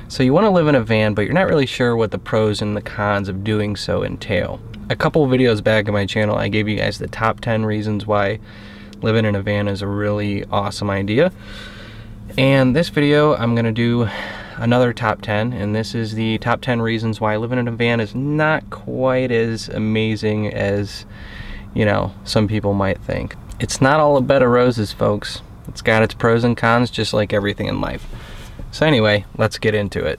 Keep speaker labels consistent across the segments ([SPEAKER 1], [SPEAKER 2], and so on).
[SPEAKER 1] So you want to live in a van, but you're not really sure what the pros and the cons of doing so entail. A couple videos back on my channel, I gave you guys the top 10 reasons why living in a van is a really awesome idea. And this video, I'm going to do another top 10, and this is the top 10 reasons why living in a van is not quite as amazing as, you know, some people might think. It's not all a bed of roses, folks. It's got its pros and cons, just like everything in life. So anyway, let's get into it.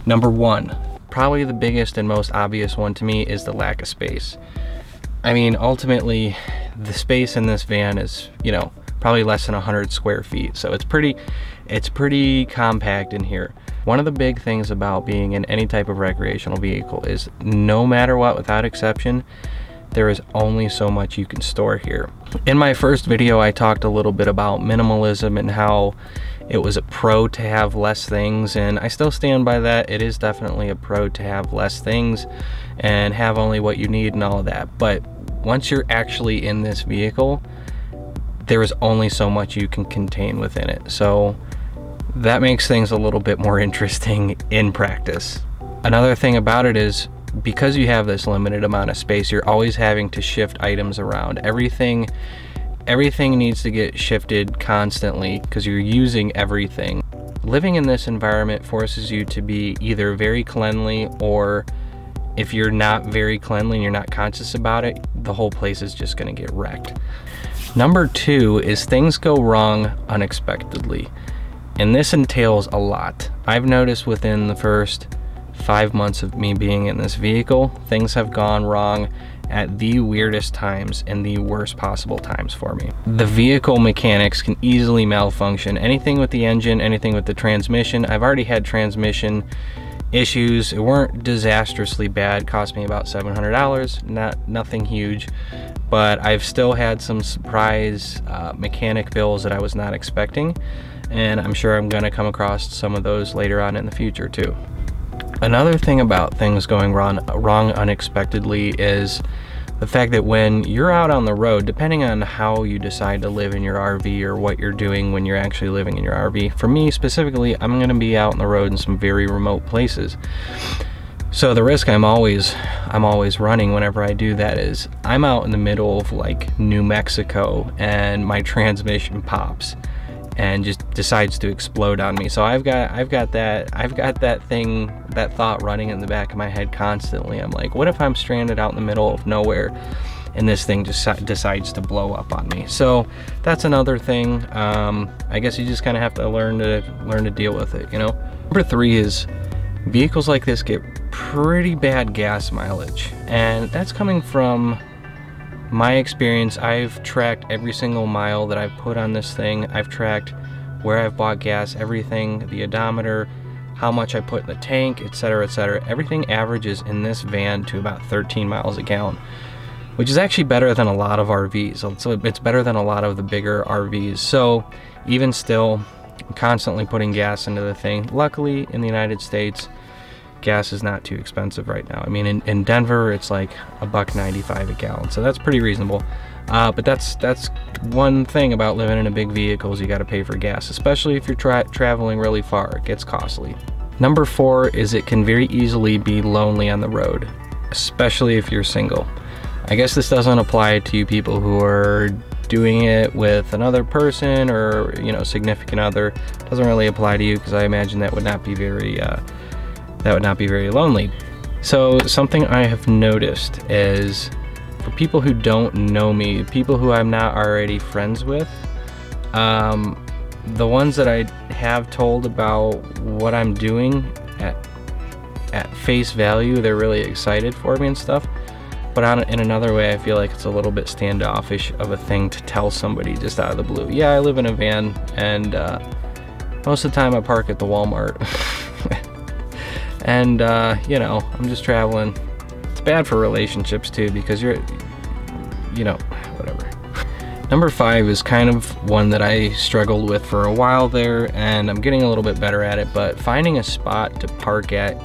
[SPEAKER 1] Number one, probably the biggest and most obvious one to me, is the lack of space. I mean, ultimately, the space in this van is, you know, probably less than 100 square feet. So it's pretty compact in here. One of the big things about being in any type of recreational vehicle is no matter what, without exception, there is only so much you can store here. In my first video, I talked a little bit about minimalism and how it was a pro to have less things, and I still stand by that. It is definitely a pro to have less things and have only what you need and all of that. But once you're actually in this vehicle, there is only so much you can contain within it. So that makes things a little bit more interesting in practice. Another thing about it is, because you have this limited amount of space, you're always having to shift items around. Everything needs to get shifted constantly because you're using everything. Living in this environment forces you to be either very cleanly, or if you're not very cleanly and you're not conscious about it, the whole place is just gonna get wrecked. Number two is things go wrong unexpectedly. And this entails a lot. I've noticed within the first 5 months of me being in this vehicle, things have gone wrong at the weirdest times and the worst possible times for me. The vehicle mechanics can easily malfunction. Anything with the engine, anything with the transmission. I've already had transmission issues. It weren't disastrously bad, cost me about $700, nothing huge, but I've still had some surprise mechanic bills that I was not expecting, and I'm sure I'm gonna come across some of those later on in the future too. Another thing about things going wrong unexpectedly is the fact that when you're out on the road, depending on how you decide to live in your RV or what you're doing when you're actually living in your RV, for me specifically, I'm gonna be out on the road in some very remote places. So the risk I'm always running whenever I do that is I'm out in the middle of like New Mexico and my transmission pops and just decides to explode on me. So I've got that thought running in the back of my head constantly. I'm like, what if I'm stranded out in the middle of nowhere and this thing just decides to blow up on me? So that's another thing. I guess you just kind of have to learn to deal with it, you know? Number three is vehicles like this get pretty bad gas mileage, and that's coming from my experience. I've tracked every single mile that I've put on this thing. I've tracked where I've bought gas, everything, the odometer, how much I put in the tank, etc., etc. Everything averages in this van to about 13 miles a gallon, which is actually better than a lot of RVs. So it's better than a lot of the bigger RVs. So even still, I'm constantly putting gas into the thing. Luckily, in the United States, gas is not too expensive right now. I mean, in Denver, it's like $1.95 a gallon, so that's pretty reasonable. But that's one thing about living in a big vehicle is you got to pay for gas, especially if you're traveling really far. It gets costly. Number four is it can very easily be lonely on the road, especially if you're single. I guess this doesn't apply to you people who are doing it with another person or, you know, significant other. It doesn't really apply to you because I imagine that would not be very lonely. So something I have noticed is, for people who don't know me, people who I'm not already friends with, the ones that I have told about what I'm doing at face value, they're really excited for me and stuff. But in another way, I feel like it's a little bit standoffish of a thing to tell somebody just out of the blue. Yeah, I live in a van, and most of the time I park at the Walmart. And you know, I'm just traveling. It's bad for relationships too, because you're, you know, whatever. Number five is kind of one that I struggled with for a while there, and I'm getting a little bit better at it, but finding a spot to park at,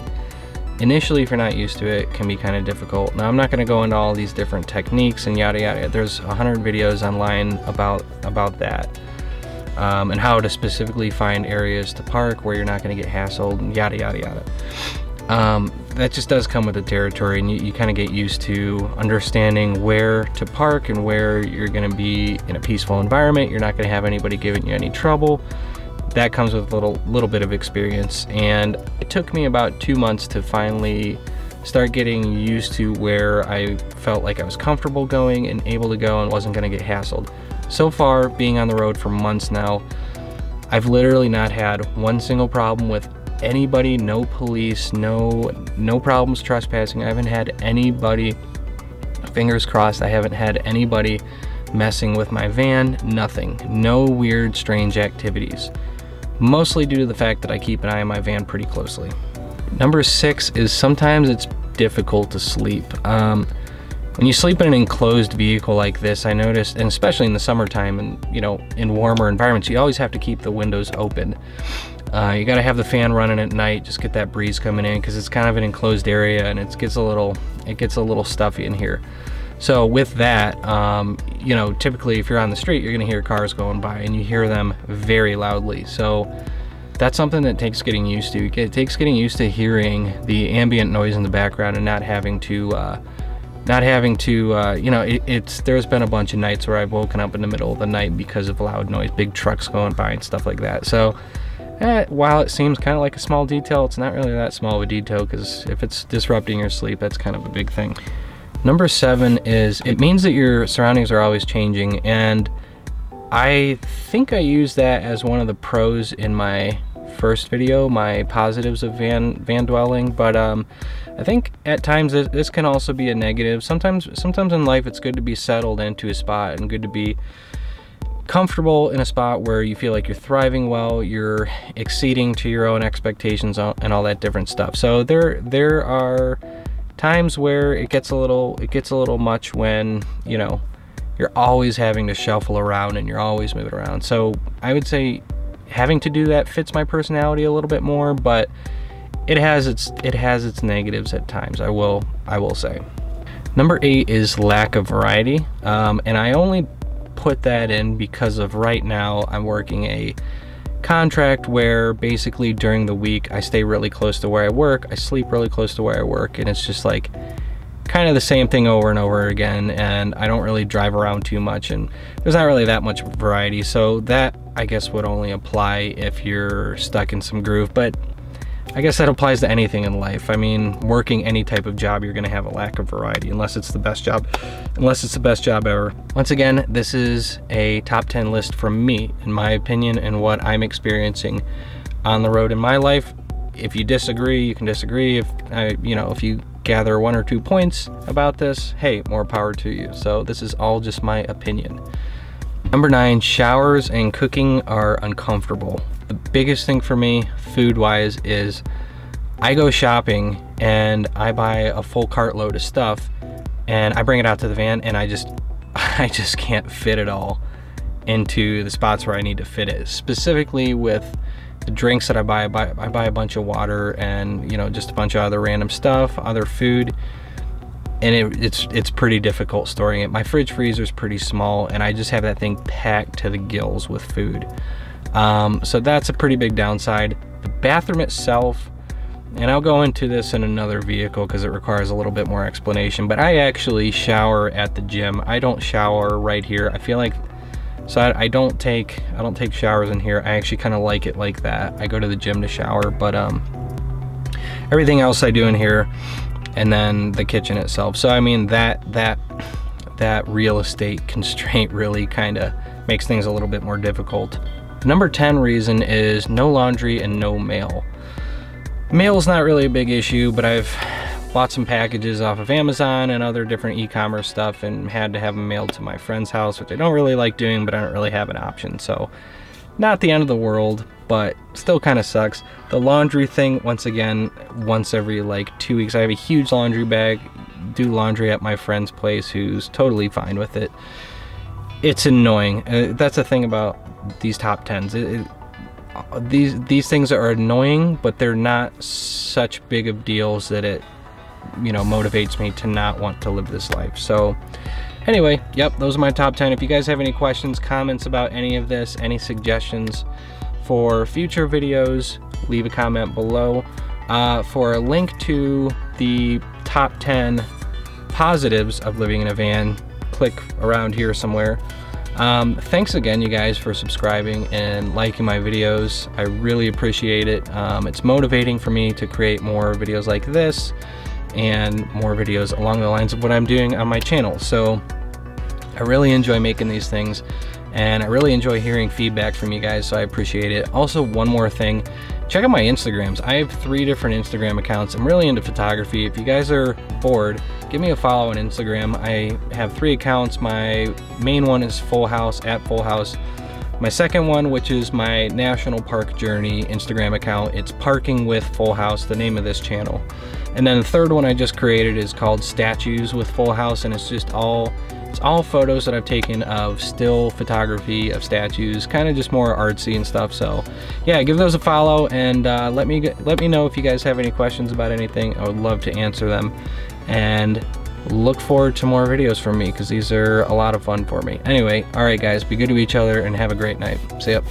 [SPEAKER 1] initially, if you're not used to it, can be kind of difficult. Now, I'm not going to go into all these different techniques and yada yada. There's 100 videos online about that. and how to specifically find areas to park where you're not going to get hassled, and yada yada yada. That just does come with the territory, and you kind of get used to understanding where to park and where you're going to be in a peaceful environment. You're not going to have anybody giving you any trouble. That comes with a little bit of experience, and it took me about 2 months to finally start getting used to where I felt like I was comfortable going and able to go and wasn't going to get hassled. So far, being on the road for months now, I've literally not had one single problem with anybody, no police, no problems trespassing. I haven't had anybody, fingers crossed, I haven't had anybody messing with my van, nothing. No weird, strange activities. Mostly due to the fact that I keep an eye on my van pretty closely. Number 6 is sometimes it's difficult to sleep. When you sleep in an enclosed vehicle like this, I noticed, and especially in the summertime and in warmer environments, you always have to keep the windows open. You gotta have the fan running at night, just get that breeze coming in, because it's kind of an enclosed area and it gets a little stuffy in here. So with that, typically if you're on the street, you're gonna hear cars going by, and you hear them very loudly. So that's something that takes getting used to. It takes getting used to hearing the ambient noise in the background and not having to, there's been a bunch of nights where I've woken up in the middle of the night because of loud noise, big trucks going by and stuff like that. So while it seems kind of like a small detail, it's not really that small of a detail, because if it's disrupting your sleep, that's kind of a big thing. Number 7 is, it means that your surroundings are always changing, and I think I used that as one of the pros in my first video, my positives of van dwelling, but I think at times this can also be a negative. Sometimes in life it's good to be settled into a spot and good to be comfortable in a spot where you feel like you're thriving well, you're exceeding to your own expectations and all that different stuff. So there are times where it gets a little much when you're always having to shuffle around and you're always moving around. So I would say having to do that fits my personality a little bit more, but it has its negatives at times, I will say. Number 8 is lack of variety, and I only put that in because of right now I'm working a contract where basically during the week I stay really close to where I work, I sleep really close to where I work, and it's just like kind of the same thing over and over again, and I don't really drive around too much, and there's not really that much variety. So that, I guess, would only apply if you're stuck in some groove, but I guess that applies to anything in life. I mean, working any type of job, you're gonna have a lack of variety unless it's the best job ever. Once again, this is a top 10 list from me, in my opinion, and what I'm experiencing on the road in my life. If you disagree, you can disagree. If you gather 1 or 2 points about this, hey, more power to you. So this is all just my opinion. Number 9, showers and cooking are uncomfortable. The biggest thing for me, food-wise, is I go shopping and I buy a full cartload of stuff and I bring it out to the van, and I just can't fit it all into the spots where I need to fit it. Specifically with the drinks that I buy a bunch of water and just a bunch of other random stuff, other food, and it's pretty difficult storing it. My fridge freezer is pretty small, and I just have that thing packed to the gills with food. So that's a pretty big downside. The bathroom itself, and I'll go into this in another vehicle because it requires a little bit more explanation, but I actually shower at the gym. I don't shower right here. I feel like, so I don't take showers in here. I actually kind of like it like that. I go to the gym to shower, but everything else I do in here, and then the kitchen itself. So I mean, that real estate constraint really kind of makes things a little bit more difficult. Number 10 reason is no laundry and no mail. Mail is not really a big issue, but I've bought some packages off of Amazon and other different e-commerce stuff and had to have them mailed to my friend's house, which I don't really like doing, but I don't really have an option. So not the end of the world, but still kind of sucks. The laundry thing, once again, once every like 2 weeks, I have a huge laundry bag, do laundry at my friend's place who's totally fine with it. It's annoying. That's the thing about these top 10s. These things are annoying, but they're not such big of deals that it motivates me to not want to live this life. So Anyway, yep, those are my top 10. If you guys have any questions, comments about any of this, any suggestions for future videos, leave a comment below. For a link to the top 10 positives of living in a van, click around here somewhere. Thanks again, you guys, for subscribing and liking my videos. I really appreciate it. It's motivating for me to create more videos like this and more videos along the lines of what I'm doing on my channel. So I really enjoy making these things, and I really enjoy hearing feedback from you guys, so I appreciate it. Also, one more thing, check out my Instagrams. I have 3 different Instagram accounts. I'm really into photography. If you guys are bored, give me a follow on Instagram. I have 3 accounts. My main one is Foalhaus, at Foalhaus. My second one, which is my National Park Journey Instagram account, it's Parking with Foalhaus, the name of this channel. And then the third one I just created is called Statues with Foalhaus, and it's just all photos that I've taken of still photography of statues, kind of just more artsy and stuff. So yeah, give those a follow, and let me know if you guys have any questions about anything. I would love to answer them, and look forward to more videos from me, because these are a lot of fun for me. Anyway, all right guys, be good to each other and have a great night. See ya.